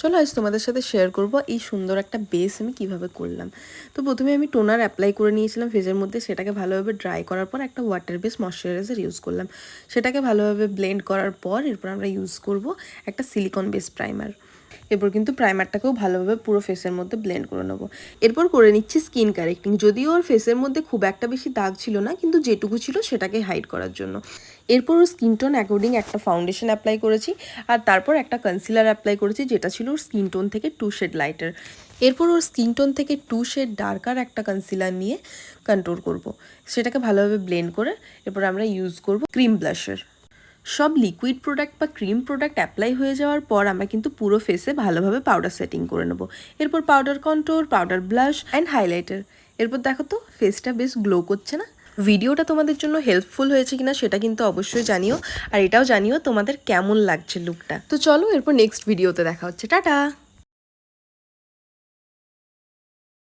চলো আজ তোমাদের সাথে শেয়ার করব এই সুন্দর একটা বেস আমি কিভাবে করলাম। তো প্রথমে আমি টোনার অ্যাপ্লাই করে নিয়েছিলাম ফেসের মধ্যে, সেটাকে ভালোভাবে ড্রাই করার পর একটা ওয়াটার বেস ময়শ্চারাইজার ইউজ করলাম। সেটাকে ভালোভাবে ব্লেন্ড করার পর এরপর আমরা ইউজ করব একটা সিলিকন বেস প্রাইমার। এরপর কিন্তু প্রাইমারটাকেও ভালোভাবে পুরো ফেসের মধ্যে ব্লেন্ড করে নেবো। এরপর করে নিচ্ছি স্কিন কারেক্টিং। যদিও ওর ফেসের মধ্যে খুব একটা বেশি দাগ ছিল না, কিন্তু যেটুকু ছিল সেটাকে হাইড করার জন্য। এরপর ওর স্কিন টোন অ্যাকর্ডিং একটা ফাউন্ডেশন অ্যাপ্লাই করেছি, আর তারপর একটা কনসিলার অ্যাপ্লাই করেছি যেটা ছিল ওর স্কিন টোন থেকে 2 শেড লাইটার। এরপর ওর স্কিন টোন থেকে 2 শেড ডার্কার একটা কনসিলার নিয়ে কন্ট্রোল করব। সেটাকে ভালোভাবে ব্লেন্ড করে এরপর আমরা ইউজ করব ক্রিম ব্লাশার। সব লিকুইড প্রোডাক্ট বা ক্রিম প্রোডাক্ট অ্যাপ্লাই হয়ে যাওয়ার পর আমরা কিন্তু পুরো ফেসে ভালোভাবে পাউডার সেটিং করে নেব। এরপর powder control, powder blush and highlighter. এরপর দেখো তো ফেসটা বেশ গ্লো করছে না? ভিডিওটা তোমাদের জন্য হেল্পফুল হয়েছে কিনা সেটা কিন্তু অবশ্যই জানিও, আর এটাও জানিও তোমাদের কেমন লাগছে লুকটা। তো চলো এরপর নেক্সট ভিডিওতে দেখা হচ্ছে। টাটা।